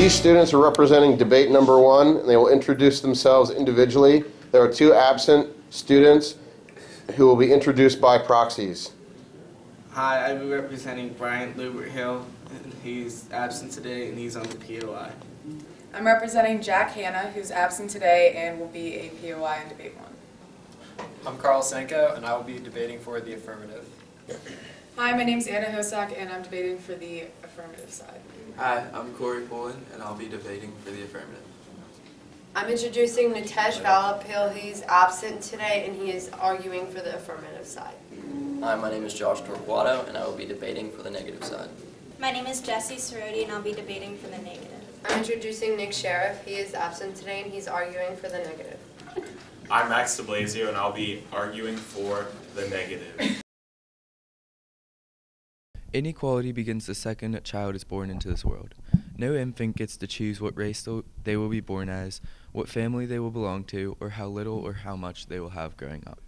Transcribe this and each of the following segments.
These students are representing debate number 1, and they will introduce themselves individually. There are 2 absent students who will be introduced by proxies. Hi, I'll be representing Bryant Lubert Hill. He's absent today and he's on the POI. I'm representing Jack Hanna, who's absent today and will be a POI in debate 1. I'm Carl Senko, and I will be debating for the affirmative. Hi, my name's Anna Hosak, and I'm debating for the affirmative side. Hi, I'm Corey Pullen, and I'll be debating for the affirmative. I'm introducing Nitesh Valapil. He's absent today, and he is arguing for the affirmative side. Hi, my name is Josh Torquato, and I will be debating for the negative side. My name is Jessie Cerroti, and I'll be debating for the negative. I'm introducing Nick Sheriff. He is absent today, and he's arguing for the negative. I'm Max DeBlasio, and I'll be arguing for the negative. Inequality begins the second a child is born into this world. No infant gets to choose what race they will be born as, what family they will belong to, or how little or how much they will have growing up.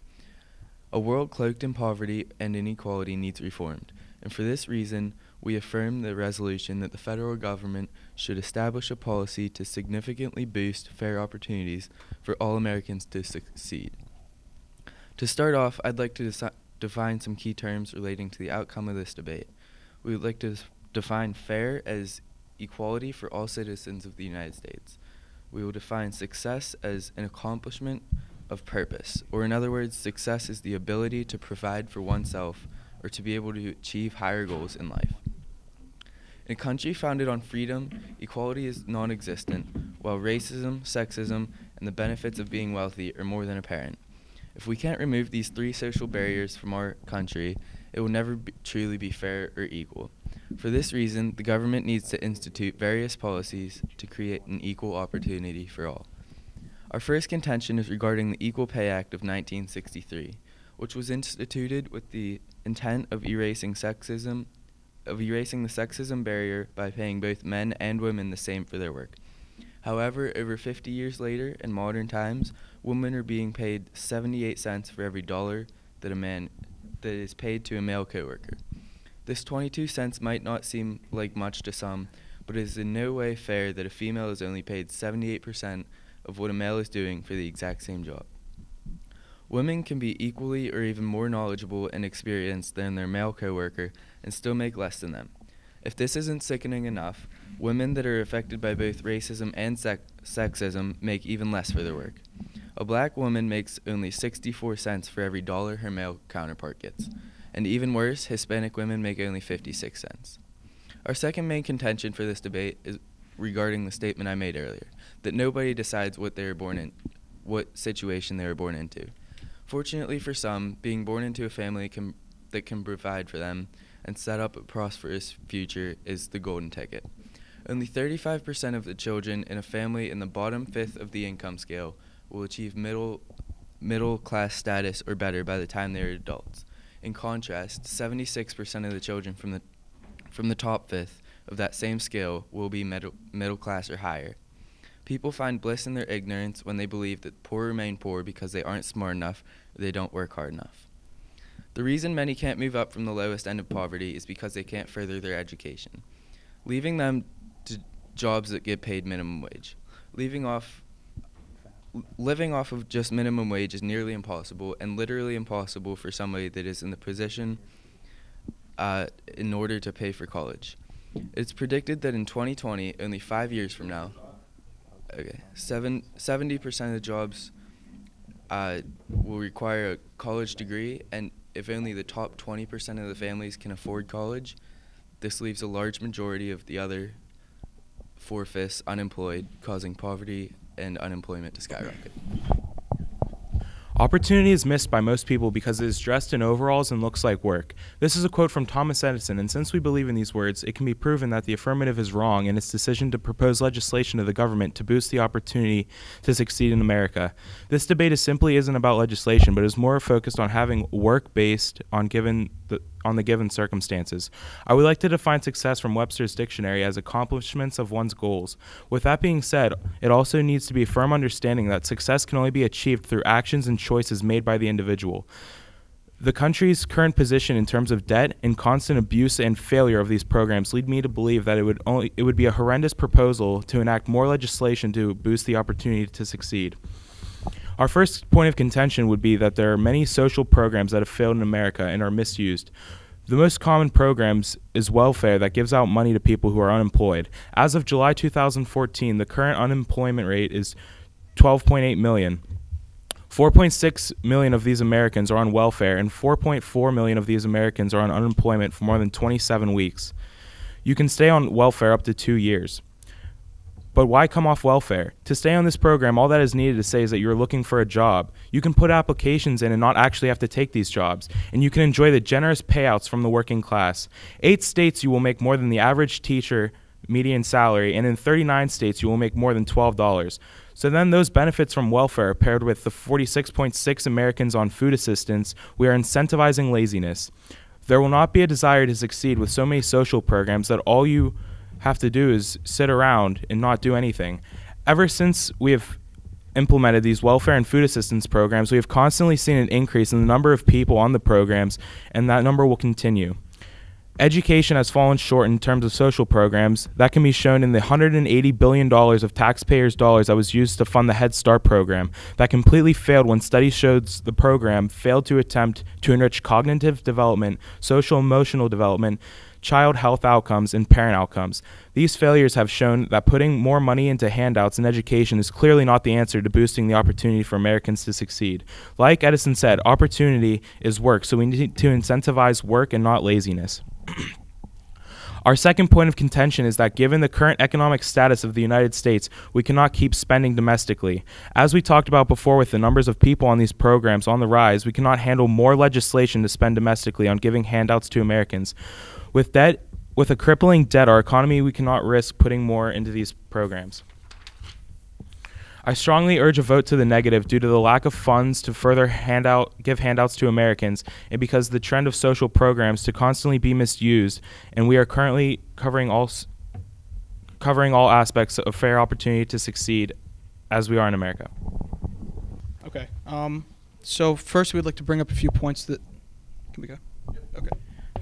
A world cloaked in poverty and inequality needs reformed, and for this reason, we affirm the resolution that the federal government should establish a policy to significantly boost fair opportunities for all Americans to succeed. To start off, I'd like to define some key terms relating to the outcome of this debate. We would like to define fair as equality for all citizens of the United States. We will define success as an accomplishment of purpose, or in other words, success is the ability to provide for oneself or to be able to achieve higher goals in life. In a country founded on freedom, equality is non-existent, while racism, sexism, and the benefits of being wealthy are more than apparent. If we can't remove these 3 social barriers from our country, it will never truly be fair or equal. For this reason, the government needs to institute various policies to create an equal opportunity for all. Our first contention is regarding the Equal Pay Act of 1963, which was instituted with the intent of erasing the sexism barrier by paying both men and women the same for their work. However, over 50 years later, in modern times, women are being paid 78 cents for every dollar that is paid to a male coworker. This 22 cents might not seem like much to some, but it is in no way fair that a female is only paid 78% of what a male is doing for the exact same job. Women can be equally or even more knowledgeable and experienced than their male coworker and still make less than them. If this isn't sickening enough, women that are affected by both racism and sexism make even less for their work. A black woman makes only 64 cents for every dollar her male counterpart gets. And even worse, Hispanic women make only 56 cents. Our second main contention for this debate is regarding the statement I made earlier, that nobody decides what situation they were born into. Fortunately for some, being born into a family that can provide for them and set up a prosperous future is the golden ticket. Only 35% of the children in a family in the bottom fifth of the income scale will achieve middle class status or better by the time they are adults. In contrast, 76% of the children from the top fifth of that same scale will be middle class or higher. People find bliss in their ignorance when they believe that poor remain poor because they aren't smart enough or they don't work hard enough. The reason many can't move up from the lowest end of poverty is because they can't further their education, leaving them to jobs that get paid minimum wage. Living off of just minimum wage is nearly impossible, and literally impossible for somebody that is in the position in order to pay for college. It's predicted that in 2020, only 5 years from now, 70% of the jobs will require a college degree, and if only the top 20% of the families can afford college, this leaves a large majority of the other 4/5 unemployed, causing poverty and unemployment to skyrocket. Opportunity is missed by most people because it is dressed in overalls and looks like work. This is a quote from Thomas Edison, and since we believe in these words, it can be proven that the affirmative is wrong in its decision to propose legislation to the government to boost the opportunity to succeed in America. This debate simply isn't about legislation, but is more focused on having work based on the given circumstances. I would like to define success from Webster's dictionary as accomplishments of one's goals. With that being said, it also needs to be a firm understanding that success can only be achieved through actions and choices made by the individual. The country's current position in terms of debt and constant abuse and failure of these programs lead me to believe that it would be a horrendous proposal to enact more legislation to boost the opportunity to succeed. Our first point of contention would be that there are many social programs that have failed in America and are misused. The most common programs is welfare that gives out money to people who are unemployed. As of July 2014, the current unemployment rate is 12.8 million. 4.6 million of these Americans are on welfare, and 4.4 million of these Americans are on unemployment for more than 27 weeks. You can stay on welfare up to 2 years. But why come off welfare? To stay on this program, all that is needed to say is that you're looking for a job. You can put applications in and not actually have to take these jobs, and you can enjoy the generous payouts from the working class. 8 states you will make more than the average teacher median salary, and in 39 states you will make more than $12. So then those benefits from welfare paired with the 46.6 Americans on food assistance, we are incentivizing laziness. There will not be a desire to succeed with so many social programs that all you have to do is sit around and not do anything. Ever since we have implemented these welfare and food assistance programs, we have constantly seen an increase in the number of people on the programs, and that number will continue. Education has fallen short in terms of social programs. That can be shown in the $180 billion of taxpayers' dollars that was used to fund the Head Start program. That completely failed when studies showed the program failed to attempt to enrich cognitive development, social emotional development, child health outcomes, and parent outcomes. These failures have shown that putting more money into handouts and education is clearly not the answer to boosting the opportunity for Americans to succeed. Like Edison said, opportunity is work, so we need to incentivize work and not laziness. Our second point of contention is that given the current economic status of the United States, we cannot keep spending domestically. As we talked about before, with the numbers of people on these programs on the rise, we cannot handle more legislation to spend domestically on giving handouts to Americans. With a crippling debt, our economy, we cannot risk putting more into these programs. I strongly urge a vote to the negative due to the lack of funds to further give handouts to Americans, and because the trend of social programs to constantly be misused, and we are currently covering all aspects of fair opportunity to succeed as we are in America. Okay. So first we'd like to bring up a few points that... Can we go? Okay.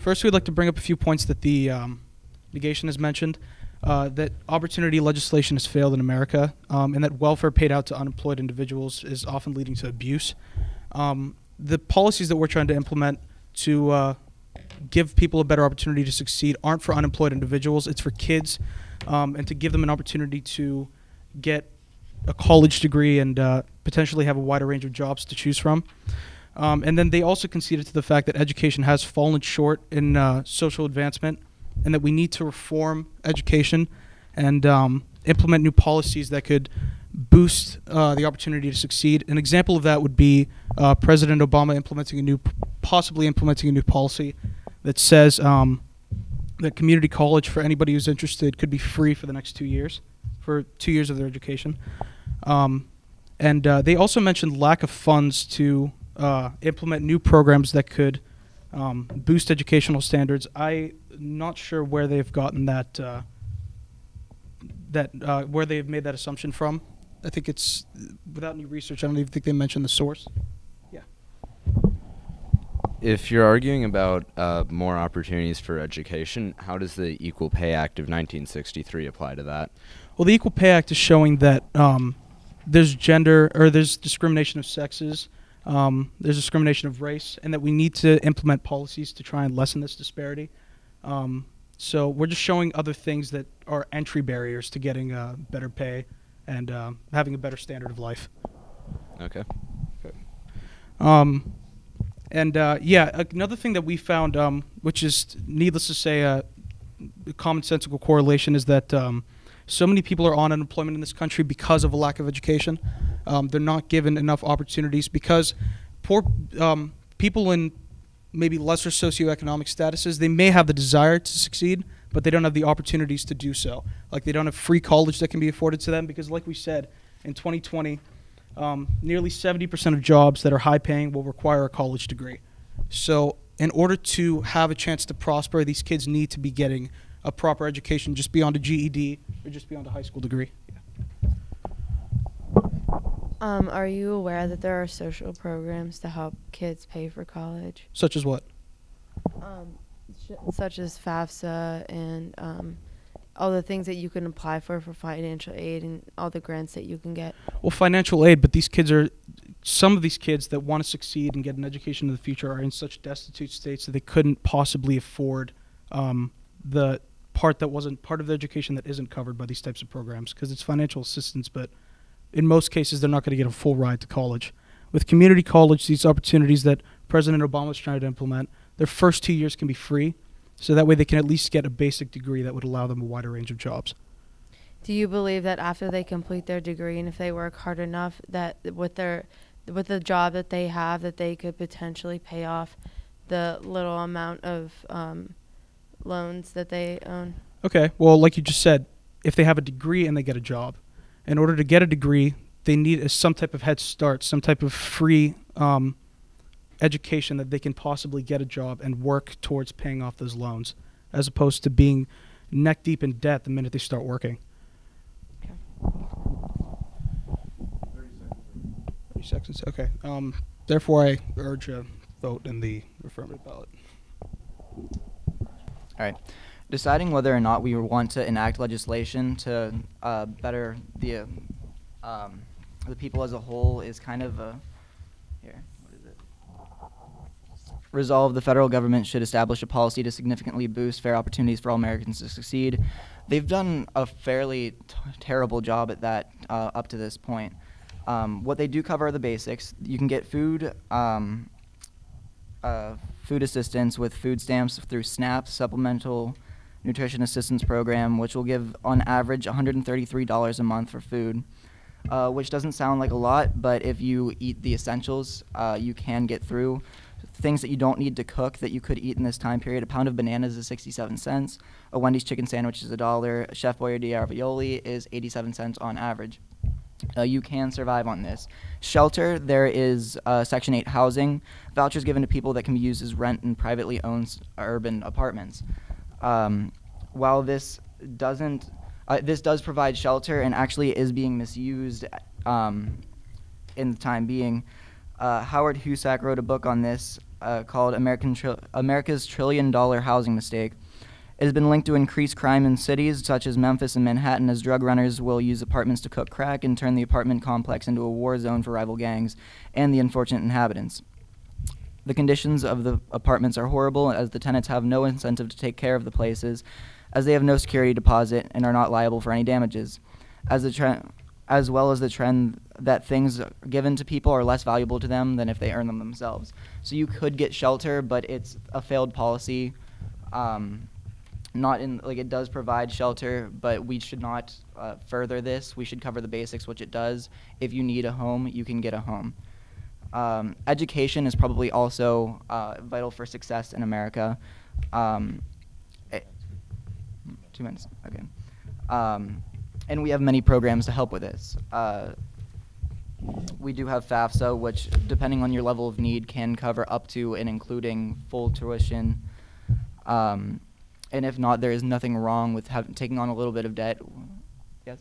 First we'd like to bring up a few points that the negation has mentioned. That opportunity legislation has failed in America, and that welfare paid out to unemployed individuals is often leading to abuse. The policies that we're trying to implement to give people a better opportunity to succeed aren't for unemployed individuals, it's for kids, and to give them an opportunity to get a college degree and potentially have a wider range of jobs to choose from. And then they also conceded to the fact that education has fallen short in social advancement, and that we need to reform education and implement new policies that could boost the opportunity to succeed. An example of that would be President Obama possibly implementing a new policy that says that community college for anybody who's interested could be free for the next 2 years, for 2 years of their education. And they also mentioned lack of funds to implement new programs that could boost educational standards. I'm not sure where they've gotten that, where they've made that assumption from. I think it's, without any research, I don't even think they mentioned the source. Yeah. If you're arguing about more opportunities for education, how does the Equal Pay Act of 1963 apply to that? Well, the Equal Pay Act is showing that there's there's discrimination of sexes, there's discrimination of race, and that we need to implement policies to try and lessen this disparity. So we're just showing other things that are entry barriers to getting better pay and having a better standard of life. Okay. Yeah, another thing that we found, which is needless to say a commonsensical correlation, is that so many people are on unemployment in this country because of a lack of education. They're not given enough opportunities because poor people in maybe lesser socioeconomic statuses, they may have the desire to succeed, but they don't have the opportunities to do so. Like, they don't have free college that can be afforded to them because, like we said, in 2020, nearly 70% of jobs that are high-paying will require a college degree. So in order to have a chance to prosper, these kids need to be getting a proper education just beyond a GED or just beyond a high school degree. Are you aware that there are social programs to help kids pay for college? Such as what? Such as FAFSA and all the things that you can apply for financial aid and all the grants that you can get. Well, financial aid, but some of these kids that want to succeed and get an education in the future are in such destitute states that they couldn't possibly afford the part that wasn't part of the education that isn't covered by these types of programs, because it's financial assistance, but in most cases they're not going to get a full ride to college. With community college, these opportunities that President Obama is trying to implement, their first 2 years can be free, so that way they can at least get a basic degree that would allow them a wider range of jobs. Do you believe that after they complete their degree and if they work hard enough, that with the job that they have, that they could potentially pay off the little amount of loans that they own? Okay, well, like you just said, if they have a degree and they get a job, in order to get a degree, they need some type of head start, some type of free education that they can possibly get a job and work towards paying off those loans, as opposed to being neck deep in debt the minute they start working. Okay. 30 seconds. Okay. Therefore, I urge a vote in the affirmative ballot. All right. Deciding whether or not we want to enact legislation to better the people as a whole is kind of a resolve. The federal government should establish a policy to significantly boost fair opportunities for all Americans to succeed. They've done a fairly terrible job at that up to this point. What they do cover are the basics. You can get food assistance with food stamps through SNAP, Supplemental Nutrition Assistance Program, which will give on average $133 a month for food, which doesn't sound like a lot, but if you eat the essentials, you can get through. Things that you don't need to cook that you could eat in this time period: a pound of bananas is 67 cents, a Wendy's chicken sandwich is $1, a Chef Boyardee ravioli is 87 cents on average. You can survive on this. Shelter, there is Section 8 housing, vouchers given to people that can be used as rent in privately owned urban apartments. While this does provide shelter and actually is being misused in the time being, Howard Husak wrote a book on this called America's $1 Trillion Housing Mistake. It has been linked to increased crime in cities such as Memphis and Manhattan, as drug runners will use apartments to cook crack and turn the apartment complex into a war zone for rival gangs and the unfortunate inhabitants. The conditions of the apartments are horrible, as the tenants have no incentive to take care of the places, as they have no security deposit and are not liable for any damages, as well as the trend that things given to people are less valuable to them than if they earn them themselves. So you could get shelter, but it's a failed policy. It does provide shelter, but we should not further this. We should cover the basics, which it does. If you need a home, you can get a home. Education is probably also vital for success in America. 2 minutes, okay. And we have many programs to help with this. We do have FAFSA, which, depending on your level of need, can cover up to and including full tuition. And if not, there is nothing wrong with taking on a little bit of debt. Yes?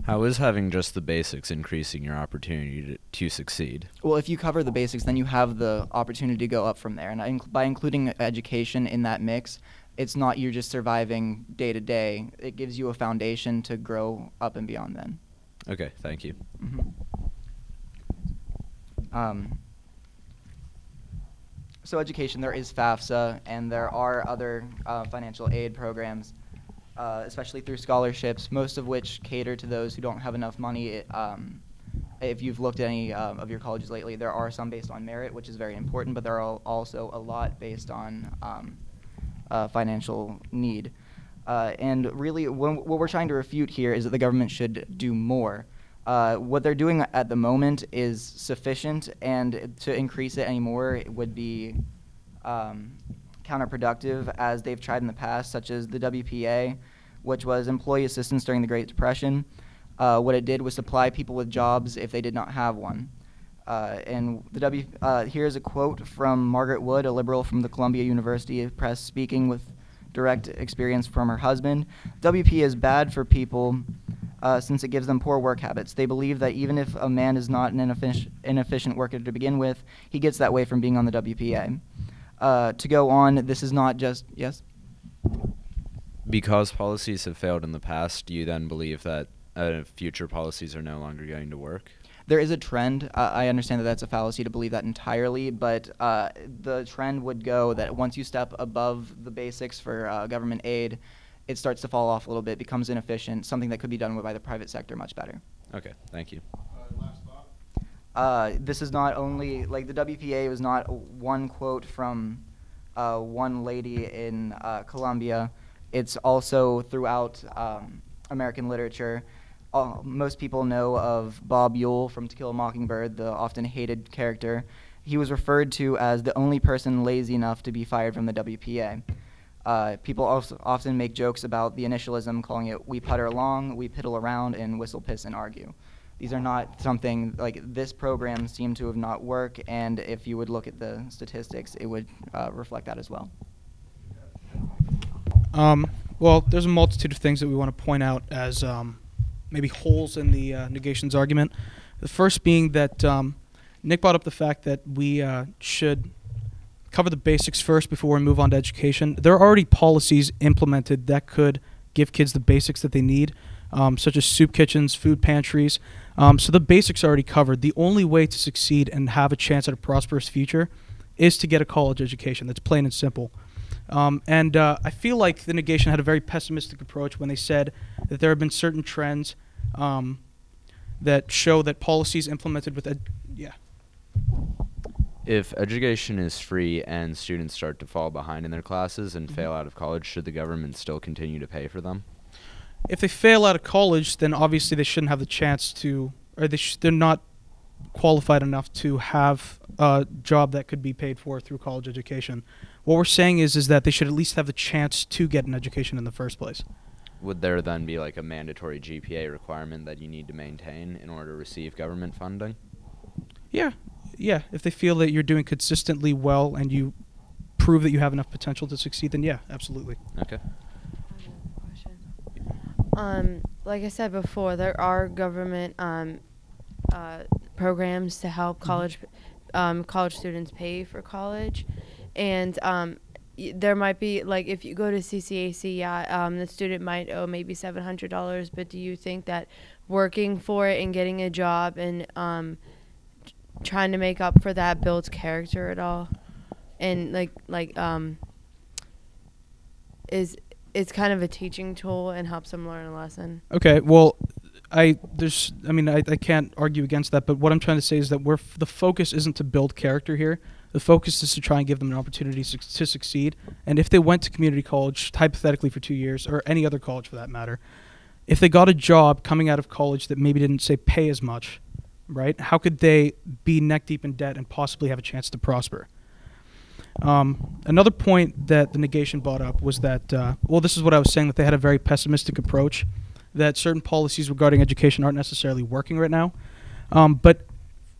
How is having just the basics increasing your opportunity to succeed? Well, if you cover the basics, then you have the opportunity to go up from there. And by including education in that mix, it's not you're just surviving day to day. It gives you a foundation to grow up and beyond then. Okay, thank you. So education, there is FAFSA, and there are other financial aid programs, especially through scholarships, most of which cater to those who don't have enough money. If you've looked at any of your colleges lately, there are some based on merit, which is very important, but there are also a lot based on financial need. And really, what we're trying to refute here is that the government should do more. What they're doing at the moment is sufficient, and to increase it anymore would be counterproductive, as they've tried in the past, such as the WPA, which was employee assistance during the Great Depression. What it did was supply people with jobs if they did not have one. And here's a quote from Margaret Wood, a liberal from the Columbia University Press, speaking with direct experience from her husband. WP is bad for people since it gives them poor work habits. They believe that even if a man is not an inefficient worker to begin with, he gets that way from being on the WPA. To go on, this is not just, yes? Because policies have failed in the past, do you then believe that future policies are no longer going to work? There is a trend. I understand that that's a fallacy to believe that entirely, but the trend would go that once you step above the basics for government aid, it starts to fall off a little bit, becomes inefficient, something that could be done by the private sector much better. Okay, thank you. This is not only, like, the WPA was not one quote from one lady in Colombia. It's also throughout American literature. Most people know of Bob Ewell from To Kill a Mockingbird, the often hated character. He was referred to as the only person lazy enough to be fired from the WPA. People also often make jokes about the initialism, calling it we putter along, we piddle around, and whistle, piss, and argue. These are not something, like, this program seemed to have not worked, and if you would look at the statistics, it would reflect that as well. Well, there's a multitude of things that we want to point out as maybe holes in the negations argument. The first being that Nick brought up the fact that we should cover the basics first before we move on to education. There are already policies implemented that could give kids the basics that they need, such as soup kitchens, food pantries. So the basics are already covered. The only way to succeed and have a chance at a prosperous future is to get a college education. That's plain and simple. I feel like the negation had a very pessimistic approach when they said that there have been certain trends that show that policies implemented with If education is free and students start to fall behind in their classes and fail out of college, should the government still continue to pay for them? If they fail out of college, then obviously they shouldn't have the chance to, or they're not qualified enough to have a job that could be paid for through college education. What we're saying is that they should at least have the chance to get an education in the first place. Would there then be like a mandatory GPA requirement that you need to maintain in order to receive government funding? Yeah, if they feel that you're doing consistently well and you prove that you have enough potential to succeed, then yeah, absolutely. Okay. Like I said before, there are government programs to help college students pay for college, and there might be, like, if you go to CCAC, the student might owe maybe $700, but do you think that working for it and getting a job and trying to make up for that builds character at all? And it's kind of a teaching tool and helps them learn a lesson. Okay, well, I can't argue against that, but what I'm trying to say is that the focus isn't to build character here. The focus is to try and give them an opportunity to succeed. And if they went to community college, hypothetically for 2 years, or any other college for that matter, if they got a job coming out of college that maybe didn't, say, pay as much, right, how could they be neck deep in debt and possibly have a chance to prosper? Another point that the negation brought up was that, this is what I was saying, that they had a very pessimistic approach, that certain policies regarding education aren't necessarily working right now. But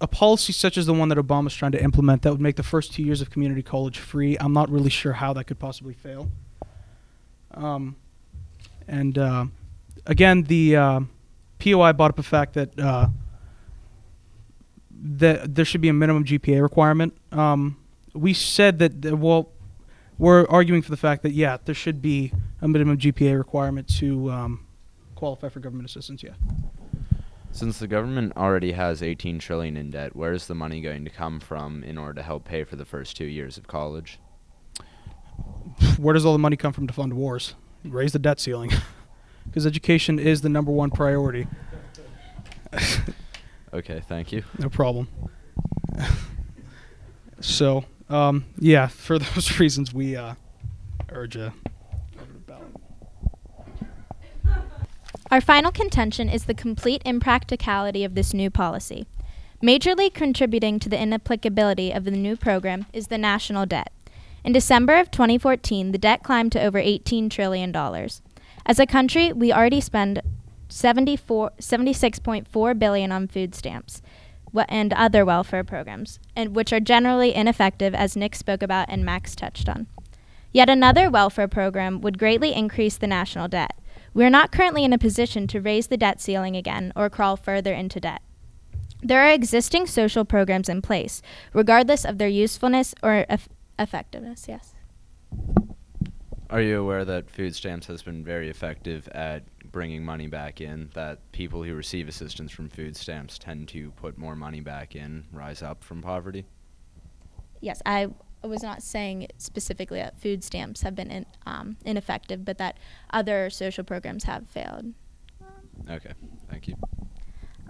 a policy such as the one that Obama's trying to implement that would make the first 2 years of community college free, I'm not really sure how that could possibly fail. Again, the POI brought up the fact that that there should be a minimum GPA requirement. We said that, we're arguing for the fact that, yeah, there should be a minimum GPA requirement to qualify for government assistance, yeah. Since the government already has $18 trillion in debt, where is the money going to come from in order to help pay for the first 2 years of college? Where does all the money come from to fund wars? Raise the debt ceiling. Because education is the #1 priority. Okay, thank you. No problem. So, yeah, for those reasons, we urge a ballot. Our final contention is the complete impracticality of this new policy. Majorly contributing to the inapplicability of the new program is the national debt. In December of 2014, the debt climbed to over $18 trillion. As a country, we already spend $76.4 billion on food stamps and other welfare programs, and which are generally ineffective, as Nick spoke about and Max touched on. Yet another welfare program would greatly increase the national debt. We are not currently in a position to raise the debt ceiling again or crawl further into debt. There are existing social programs in place, regardless of their usefulness or effectiveness. Yes. Are you aware that food stamps has been very effective at bringing money back in, that people who receive assistance from food stamps tend to put more money back in, rise up from poverty? Yes, I was not saying specifically that food stamps have been ineffective, but that other social programs have failed. Okay, thank you.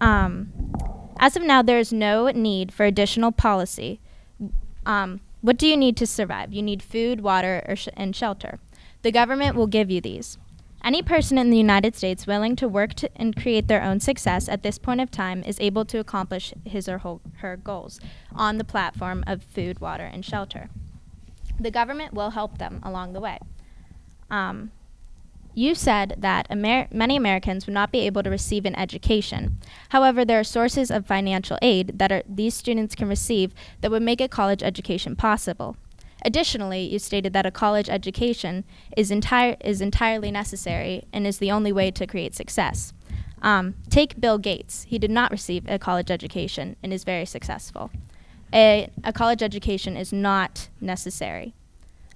As of now, there is no need for additional policy. What do you need to survive? You need food, water, and shelter. The government will give you these. Any person in the United States willing to work and create their own success at this point of time is able to accomplish his or her goals on the platform of food, water, and shelter. The government will help them along the way. You said that many Americans would not be able to receive an education. However, there are sources of financial aid that these students can receive that would make a college education possible. Additionally, you stated that a college education is entirely necessary and is the only way to create success. Take Bill Gates. He did not receive a college education and is very successful. A college education is not necessary.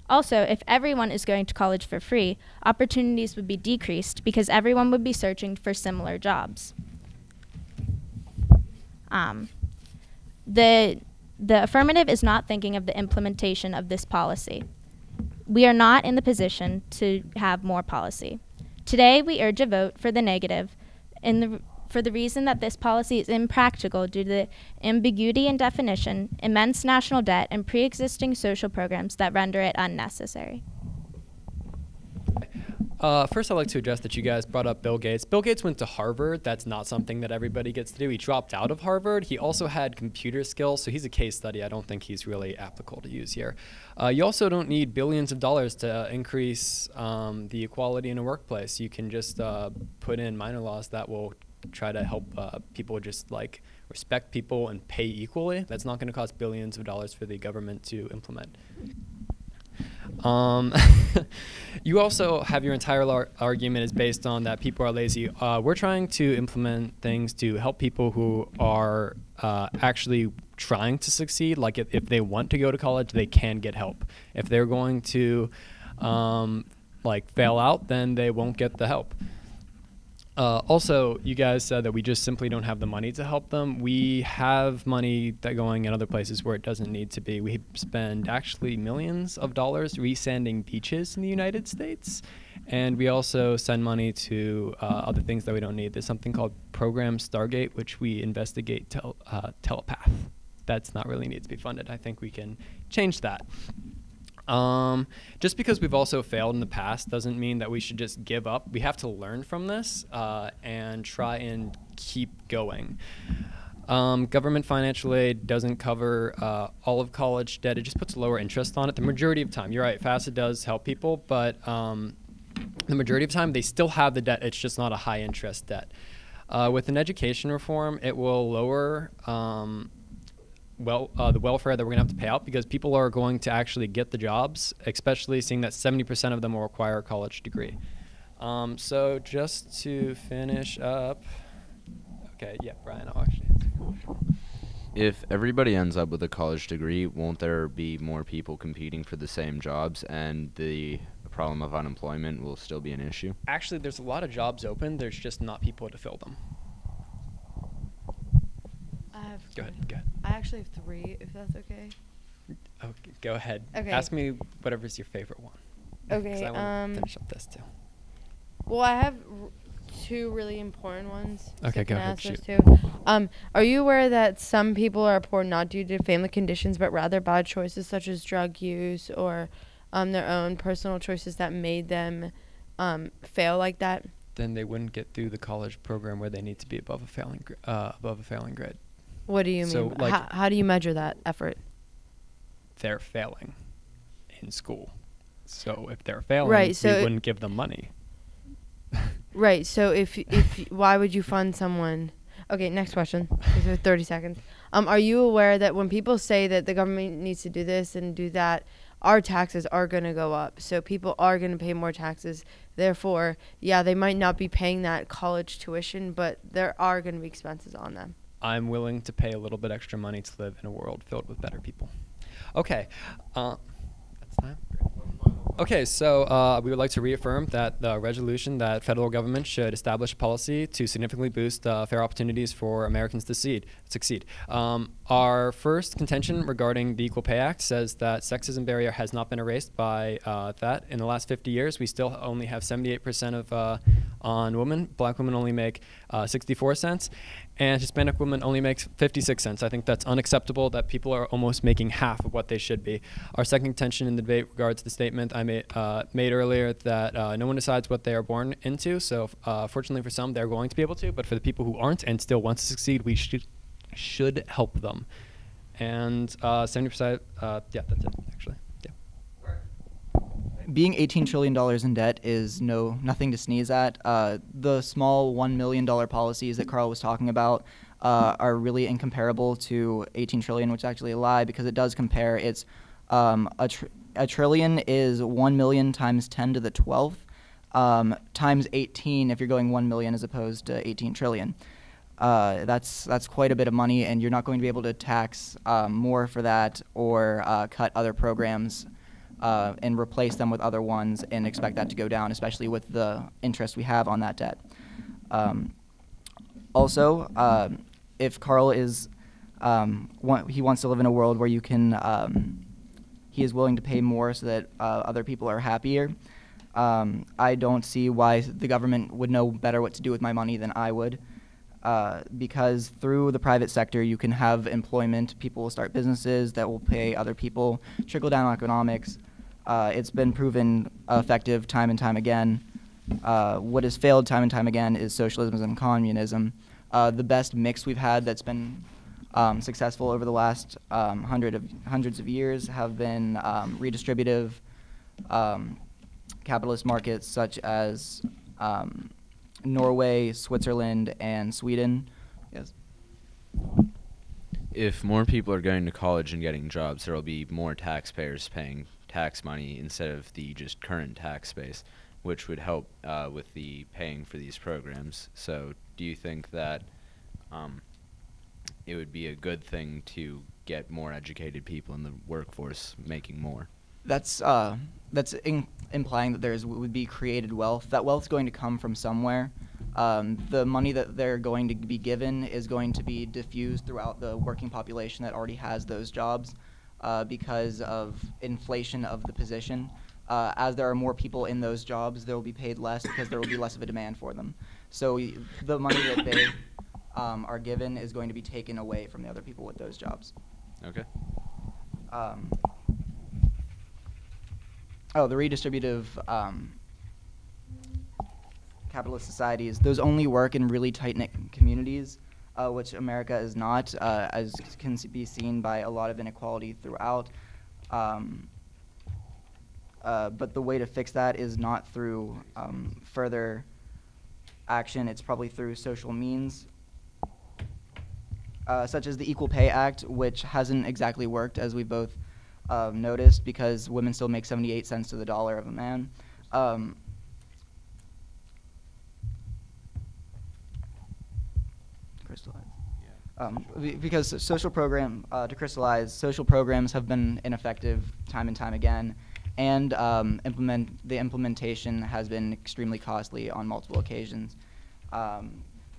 Also, if everyone is going to college for free, opportunities would be decreased because everyone would be searching for similar jobs. The affirmative is not thinking of the implementation of this policy. We are not in the position to have more policy. Today, we urge a vote for the negative for the reason that this policy is impractical due to the ambiguity in definition, immense national debt, and pre-existing social programs that render it unnecessary. First, I'd like to address that you guys brought up Bill Gates. Bill Gates went to Harvard. That's not something that everybody gets to do. He dropped out of Harvard. He also had computer skills, so he's a case study. I don't think he's really applicable to use here. You also don't need billions of dollars to increase the equality in a workplace. You can just put in minor laws that will try to help people just like respect people and pay equally. That's not going to cost billions of dollars for the government to implement. You also have your entire argument is based on that people are lazy. We're trying to implement things to help people who are actually trying to succeed. Like if they want to go to college, they can get help. If they're going to like fail out, then they won't get the help. Also, you guys said that we just simply don't have the money to help them. We have money that going in other places where it doesn't need to be. We spend actually millions of dollars resanding beaches in the United States. And we also send money to other things that we don't need. There's something called Program Stargate, which we investigate telepath. That's not really need to be funded. I think we can change that. Just because we've also failed in the past doesn't mean that we should just give up. We have to learn from this and try and keep going. Government financial aid doesn't cover all of college debt. It just puts lower interest on it the majority of time. You're right, FAFSA does help people, but the majority of time they still have the debt. It's just not a high interest debt. With an education reform, it will lower the welfare that we're going to have to pay out because people are going to actually get the jobs, especially seeing that 70% of them will require a college degree. So just to finish up, okay, yeah, Brian, I'll actually answer your question. If everybody ends up with a college degree, won't there be more people competing for the same jobs and the problem of unemployment will still be an issue? Actually, there's a lot of jobs open. There's just not people to fill them. Go ahead. I actually have 3, if that's okay. Okay, go ahead. Okay. Ask me whatever's your favorite one. Okay. 'Cause I want to finish up this too. Well, I have 2 really important ones. Okay, go can I ahead. ask those Shoot. 2? Are you aware that some people are poor not due to family conditions, but rather bad choices such as drug use or their own personal choices that made them fail like that? Then they wouldn't get through the college program where they need to be above a failing grade. What do you So, mean? like, how do you measure that effort? They're failing in school. So if they're failing, right, so we wouldn't give them money. Right. So if why would you fund someone? Okay, next question. 30 seconds. Are you aware that when people say that the government needs to do this and do that, our taxes are going to go up. So people are going to pay more taxes. Therefore, yeah, they might not be paying that college tuition, but there are going to be expenses on them. I'm willing to pay a little bit extra money to live in a world filled with better people. Okay. That's time. Okay, so we would like to reaffirm that the resolution that federal government should establish a policy to significantly boost fair opportunities for Americans to succeed. Our first contention regarding the Equal Pay Act says that sexism barrier has not been erased by that. In the last 50 years, we still only have 78% of on women. Black women only make 64 cents. And Hispanic women only make 56 cents. I think that's unacceptable that people are almost making half of what they should be. Our second contention in the debate regards the statement I made earlier that no one decides what they are born into. So fortunately for some, they're going to be able to. But for the people who aren't and still want to succeed, we should help them. And 70%, yeah, that's it, actually. Yeah. Being $18 trillion in debt is nothing to sneeze at. The small $1 million policies that Carl was talking about are really incomparable to $18 trillion, which is actually a lie because it does compare. It's a trillion is 1 million times 10 to the 12th times 18 if you're going 1 million as opposed to 18 trillion. That's quite a bit of money, and you're not going to be able to tax more for that or cut other programs and replace them with other ones and expect that to go down, especially with the interest we have on that debt. Also, if Carl is, he wants to live in a world where you can, he is willing to pay more so that other people are happier. I don't see why the government would know better what to do with my money than I would. Because through the private sector, you can have employment. People will start businesses that will pay other people. Trickle-down economics. It's been proven effective time and time again. What has failed time and time again is socialism and communism. The best mix we've had that's been successful over the last hundreds of years have been redistributive capitalist markets such as Norway, Switzerland, and Sweden. Yes. If more people are going to college and getting jobs, there will be more taxpayers paying tax money instead of the just current tax base, which would help with the paying for these programs. So do you think that it would be a good thing to get more educated people in the workforce making more? That's implying that would be created wealth. That wealth's going to come from somewhere. The money that they're going to be given is going to be diffused throughout the working population that already has those jobs because of inflation of the position. As there are more people in those jobs, they will be paid less because there will be less of a demand for them. So the money that they are given is going to be taken away from the other people with those jobs. Okay. The redistributive capitalist societies, those only work in really tight-knit communities, which America is not, as can be seen by a lot of inequality throughout. But the way to fix that is not through further action. It's probably through social means, such as the Equal Pay Act, which hasn't exactly worked, as we both noticed, because women still make 78 cents to the dollar of a man. Because to crystallize, social programs have been ineffective time and time again, and the implementation has been extremely costly on multiple occasions,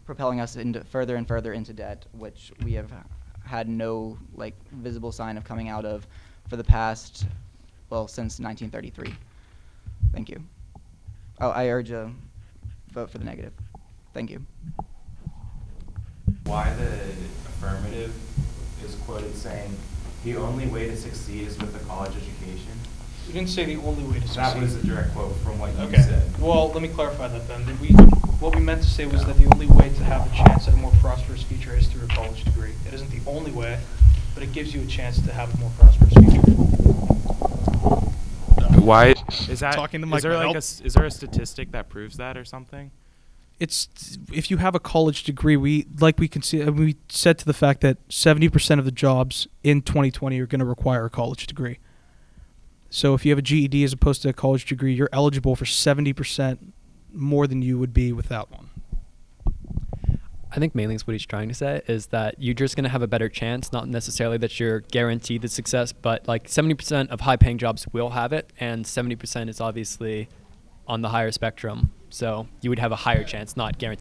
propelling us into further and further into debt, which we have had no visible sign of coming out of for the past, since 1933. Thank you. I urge a vote for the negative. Thank you. Why the affirmative is quoted saying, the only way to succeed is with a college education? We didn't say the only way to succeed. That was a direct quote from what you said. said. Well, let me clarify that then. What we meant to say was that the only way to have a chance at a more prosperous future is through a college degree. It isn't the only way, but it gives you a chance to have a more prosperous future. Why is that? Talking to is there a statistic that proves that or something? It's if you have a college degree, we said to the fact that 70% of the jobs in 2020 are going to require a college degree. So if you have a GED as opposed to a college degree, you're eligible for 70% more than you would be without one. I think mainly what he's trying to say is that you're just going to have a better chance, not necessarily that you're guaranteed the success, but like 70% of high-paying jobs will have it, and 70% is obviously on the higher spectrum. So you would have a higher chance, not guaranteed.